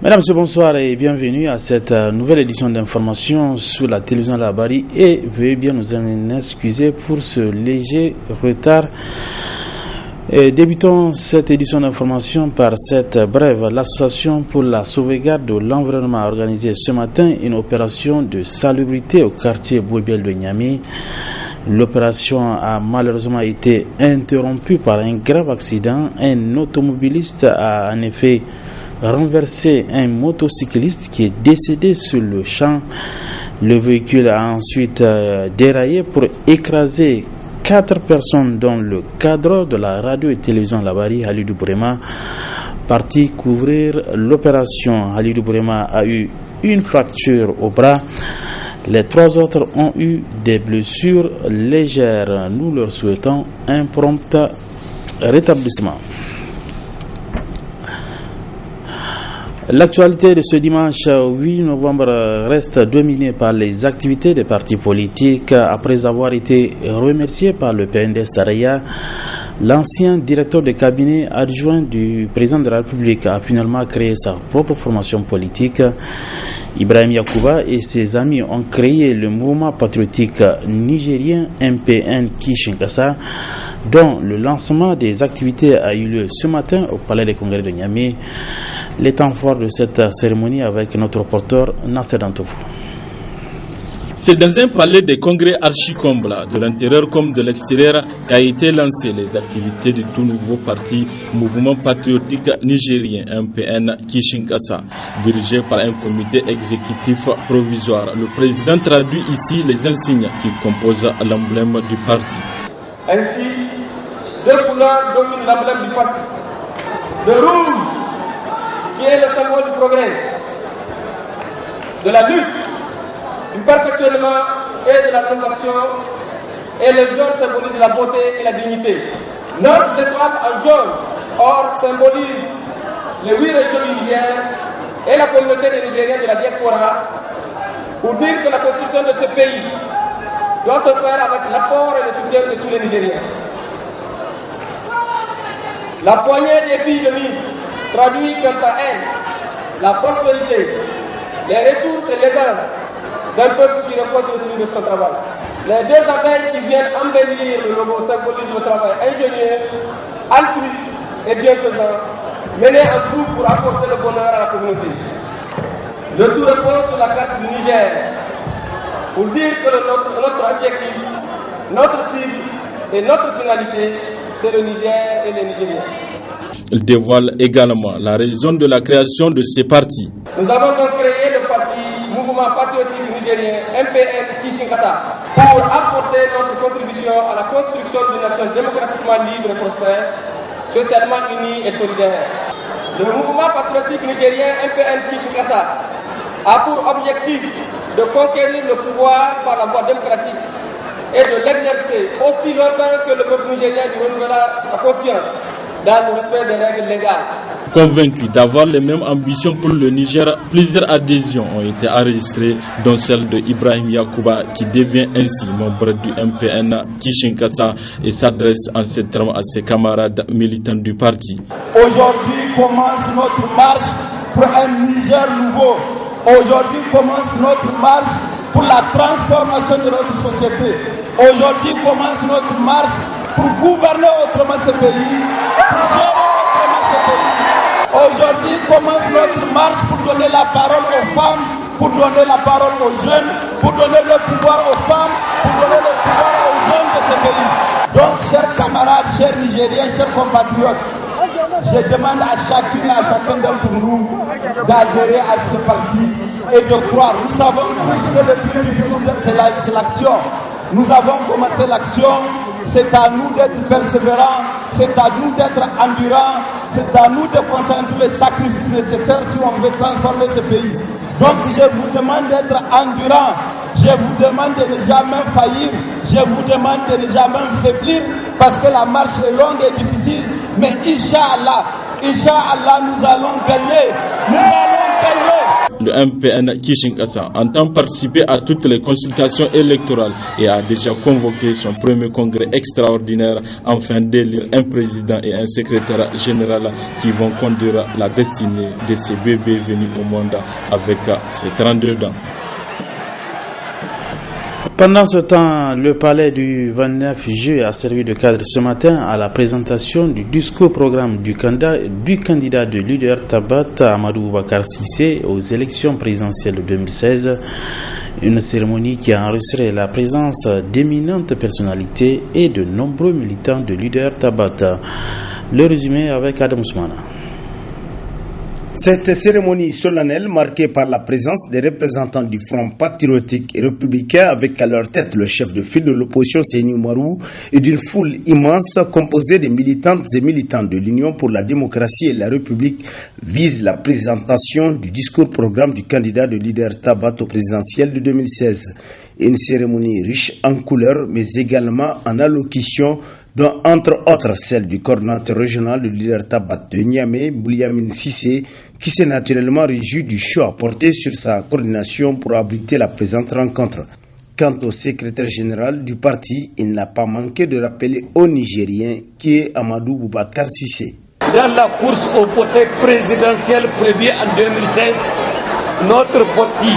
Mesdames et bonsoir et bienvenue à cette nouvelle édition d'information sur la télévision Labari et veuillez bien nous en excuser pour ce léger retard. Et débutons cette édition d'information par cette brève. L'association pour la sauvegarde de l'environnement a organisé ce matin une opération de salubrité au quartier Bouébiel de Niamey. L'opération a malheureusement été interrompue par un grave accident. Un automobiliste a en effet renversé un motocycliste qui est décédé sur le champ. Le véhicule a ensuite déraillé pour écraser 4 personnes, dont le cadre de la radio et télévision Labari, Halidou Bourema, parti couvrir l'opération. Halidou Bourema a eu une fracture au bras. Les 3 autres ont eu des blessures légères. Nous leur souhaitons un prompt rétablissement. L'actualité de ce dimanche 8 novembre reste dominée par les activités des partis politiques. Après avoir été remercié par le PNDS Taraya, l'ancien directeur de cabinet adjoint du président de la République a finalement créé sa propre formation politique. Ibrahim Yacouba et ses amis ont créé le mouvement patriotique nigérien MPN Kishinkasa, dont le lancement des activités a eu lieu ce matin au Palais des Congrès de Niamey. Les temps forts de cette cérémonie avec notre reporter Nasser Dantoufou. C'est dans un palais des congrès archi-comble, de l'intérieur comme de l'extérieur, qu'a été lancé les activités du tout nouveau parti Mouvement Patriotique Nigérien MPN Kishinkasa, dirigé par un comité exécutif provisoire. Le président traduit ici les insignes qui composent l'emblème du parti. Ainsi, 2 couleurs dominent l'emblème du parti. Le rouge, qui est le symbole du progrès, de la lutte, du perfectionnement et de la rénovation, et le jaune symbolise la beauté et la dignité. Notre étoile en jaune, or, symbolise les 8 régions du Niger et la communauté des Nigériens de la diaspora, pour dire que la construction de ce pays doit se faire avec l'apport et le soutien de tous les Nigériens. La poignée des filles de l'île traduit quant à elle la prospérité, les ressources et l'aisance d'un peuple qui repose le fruit de son travail. Les 2 abeilles qui viennent embellir le logo symbolisent le travail ingénieux, altruiste et bienfaisant, mené en tout pour apporter le bonheur à la communauté. Le tout repose sur la carte du Niger, pour dire que notre objectif, notre cible et notre finalité, c'est le Niger et les Nigériens. Il dévoile également la raison de la création de ces partis. Nous avons donc créé le parti Mouvement Patriotique Nigérien MPN Kishinkasa pour apporter notre contribution à la construction d'une nation démocratiquement libre et prospère, socialement unie et solidaire. Le Mouvement Patriotique Nigérien MPN Kishinkasa a pour objectif de conquérir le pouvoir par la voie démocratique et de l'exercer aussi longtemps que le peuple nigérien lui renouvellera sa confiance dans le respect des règles légales. Convaincus d'avoir les mêmes ambitions pour le Niger, plusieurs adhésions ont été enregistrées, dont celle de Ibrahim Yacouba, qui devient ainsi membre du MPN Kishinkasa et s'adresse en ces termes à ses camarades militants du parti. Aujourd'hui commence notre marche pour un Niger nouveau. Aujourd'hui commence notre marche pour la transformation de notre société. Aujourd'hui commence notre marche pour gouverner autrement ce pays, pour gérer autrement ce pays. Aujourd'hui commence notre marche pour donner la parole aux femmes, pour donner la parole aux jeunes, pour donner le pouvoir aux femmes, pour donner le pouvoir aux jeunes de ce pays. Donc, chers camarades, chers Nigériens, chers compatriotes, je demande à chacune et à chacun d'entre nous d'adhérer à ce parti et de croire. Nous savons tous que le plus difficile, c'est l'action. Nous avons commencé l'action, c'est à nous d'être persévérants, c'est à nous d'être endurants, c'est à nous de consentir tous les sacrifices nécessaires si on veut transformer ce pays. Donc je vous demande d'être endurants, je vous demande de ne jamais faillir, je vous demande de ne jamais faiblir, parce que la marche est longue et difficile, mais Inch'Allah, nous allons gagner, nous allons Le MPN Kishinkasa entend participer à toutes les consultations électorales et a déjà convoqué son premier congrès extraordinaire afin d'élire un président et un secrétaire général qui vont conduire la destinée de ces bébés venus au monde avec ses 32 ans. Pendant ce temps, le palais du 29 juillet a servi de cadre ce matin à la présentation du discours programme du candidat de leader Tabat Amadou Boubacar Cissé aux élections présidentielles de 2016. Une cérémonie qui a enregistré la présence d'éminentes personnalités et de nombreux militants de leader Tabat. Le résumé avec Adam Ousmana. Cette cérémonie solennelle, marquée par la présence des représentants du Front patriotique et républicain avec à leur tête le chef de file de l'opposition Seyni Oumarou et d'une foule immense composée de militantes et militants de l'Union pour la démocratie et la République, vise la présentation du discours programme du candidat de leader Tabat au présidentiel de 2016. Une cérémonie riche en couleurs mais également en allocutions, dont entre autres celle du coordinateur régional du leader Tabat de Niamey, Bouliamine Cissé, qui s'est naturellement réjoui du choix apporté sur sa coordination pour abriter la présente rencontre. Quant au secrétaire général du parti, il n'a pas manqué de rappeler aux Nigériens qui est Amadou Boubacar Cissé. Dans la course au poste présidentiel prévue en 2016, notre parti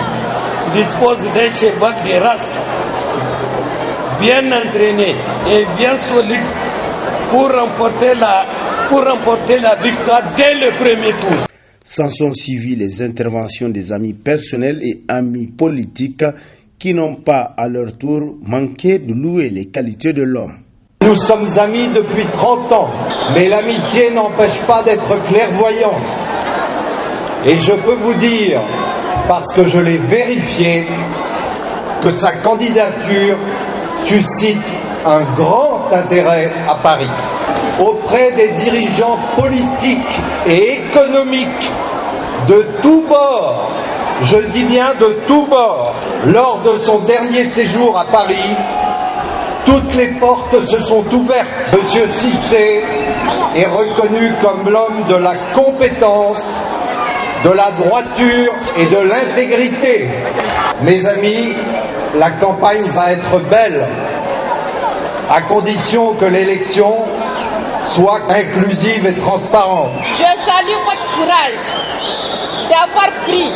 dispose d'un cheval de race bien entraîné et bien solide pour remporter la victoire dès le premier tour. S'en sont suivies les interventions des amis personnels et amis politiques qui n'ont pas à leur tour manqué de louer les qualités de l'homme. Nous sommes amis depuis 30 ans, mais l'amitié n'empêche pas d'être clairvoyant. Et je peux vous dire, parce que je l'ai vérifié, que sa candidature suscite un grand intérêt à Paris auprès des dirigeants politiques et économiques de tous bords, je dis bien de tous bords. Lors de son dernier séjour à Paris, toutes les portes se sont ouvertes. Monsieur Cissé est reconnu comme l'homme de la compétence, de la droiture et de l'intégrité. Mes amis, la campagne va être belle, à condition que l'élection soit inclusive et transparente. Je salue votre courage d'avoir pris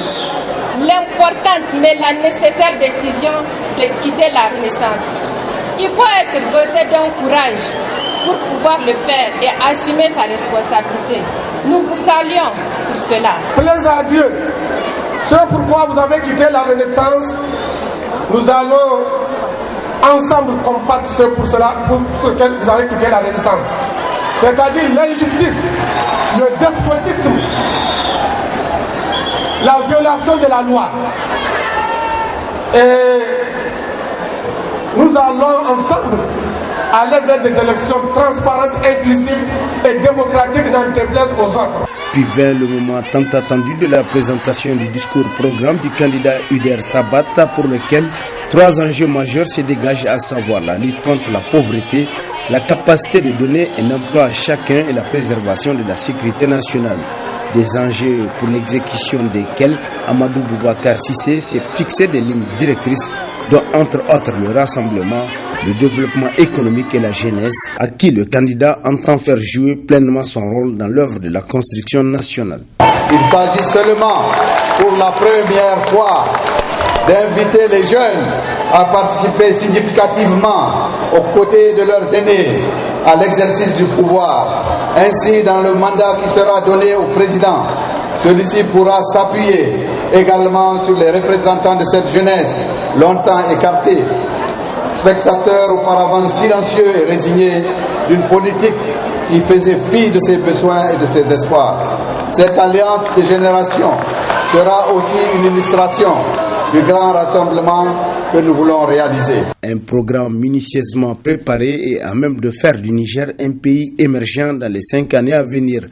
l'importante mais la nécessaire décision de quitter la Renaissance. Il faut être doté d'un courage pour pouvoir le faire et assumer sa responsabilité. Nous vous saluons pour cela. Plaise à Dieu. C'est pourquoi vous avez quitté la Renaissance. Nous allons ensemble combattre pour cela, pour lequel vous avez quitté la Renaissance. C'est-à-dire l'injustice, le despotisme, la violation de la loi. Et nous allons ensemble aller vers des élections transparentes, inclusives et démocratiques dans le déplaise aux autres. Puis vint le moment tant attendu de la présentation du discours programme du candidat Uder Tabat, pour lequel 3 enjeux majeurs se dégagent, à savoir la lutte contre la pauvreté, la capacité de donner un emploi à chacun et la préservation de la sécurité nationale. Des enjeux pour l'exécution desquels Amadou Boubacar Cissé s'est fixé des lignes directrices, dont entre autres le rassemblement, le développement économique et la jeunesse, à qui le candidat entend faire jouer pleinement son rôle dans l'œuvre de la construction nationale. Il s'agit seulement pour la première fois d'inviter les jeunes à participer significativement aux côtés de leurs aînés à l'exercice du pouvoir. Ainsi, dans le mandat qui sera donné au président, celui-ci pourra s'appuyer également sur les représentants de cette jeunesse longtemps écartés, spectateurs auparavant silencieux et résignés d'une politique qui faisait fi de ses besoins et de ses espoirs. Cette alliance des générations sera aussi une illustration du grand rassemblement que nous voulons réaliser. Un programme minutieusement préparé et à même de faire du Niger un pays émergent dans les 5 années à venir.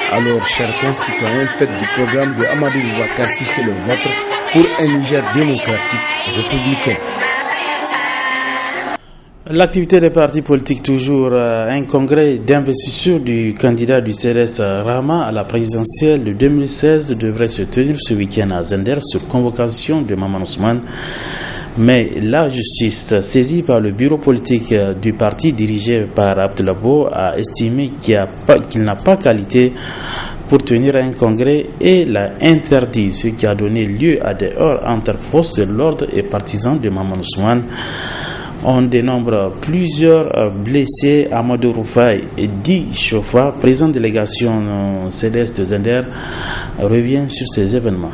Alors, chers concitoyens, faites du programme de Amadou Boubacar Cissé le vôtre pour un Niger démocratique et républicain. L'activité des partis politiques toujours. Un congrès d'investiture du candidat du CDS Rama à la présidentielle de 2016 devrait se tenir ce week-end à Zender sur convocation de Maman Ousmane. Mais la justice, saisie par le bureau politique du parti dirigé par Abdoulabo, a estimé qu'il n'a pas qualité pour tenir un congrès et l'a interdit, ce qui a donné lieu à des heurts entre forces de l'ordre et partisans de Maman Ousmane. On dénombre plusieurs blessés. Amadou Roufaï et Di Chofa, président de délégation CDS de Zender, revient sur ces événements.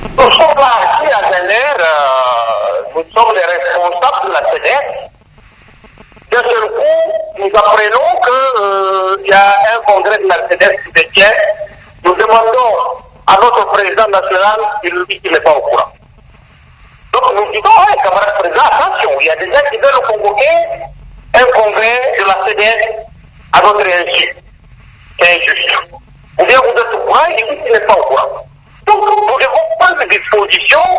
Nous sommes là ici à Zender, nous sommes les responsables de la CDS. D'un seul coup, nous apprenons qu'il y a un congrès de la CDS qui se tient. Nous demandons à notre président national, il nous dit qu'il n'est pas au courant. Donc nous disons, camarade président, attention, il y a des gens qui veulent convoquer un congrès de la CDS à notre insu. C'est injuste. Ou bien vous êtes au courant, il dit qu'il n'est pas au courant. Donc nous devons prendre des dispositions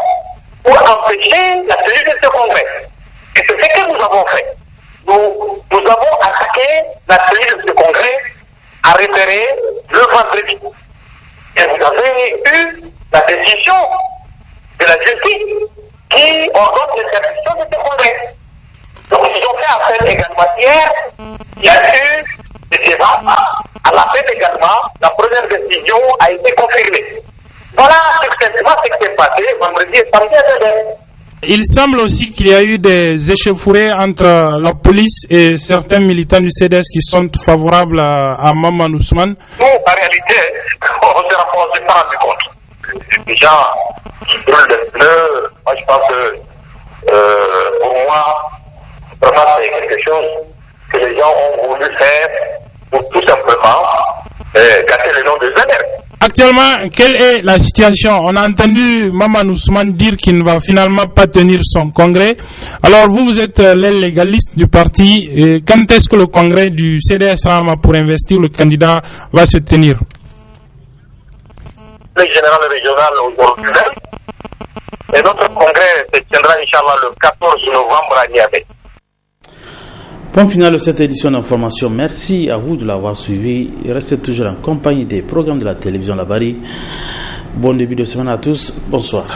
pour empêcher la tenue de ce congrès. Et c'est ce que nous avons fait. Nous avons attaqué la tenue de ce congrès à référer le vendredi. Et vous avez eu la décision de la justice qui ordonne l'interdiction de ce congrès. Donc ils ont fait appel également hier. Il y a eu des débats. À l'appel également, la première décision a été confirmée. Voilà succinctement ce qui s'est passé vendredi et samedi à Zender. Il semble aussi qu'il y a eu des échauffourées entre la police et certains militants du CDS qui sont favorables à Maman Ousmane. Nous, en réalité, on ne s'est pas rendu compte. Les gens qui brûlent les pneus, moi je pense que pour moi, vraiment c'est quelque chose que les gens ont voulu faire pour tout simplement gâter le nom de Zender. Actuellement, quelle est la situation? On a entendu Maman Ousmane dire qu'il ne va finalement pas tenir son congrès. Alors vous êtes l'aile légaliste du parti. Et quand est-ce que le congrès du CDS Rama pour investir le candidat va se tenir? Le général régional aujourd'hui. Et notre congrès se tiendra, Inch'Allah, le 14 novembre à Niamey. Point final de cette édition d'information. Merci à vous de l'avoir suivi. Restez toujours en compagnie des programmes de la télévision Labari. Bon début de semaine à tous. Bonsoir.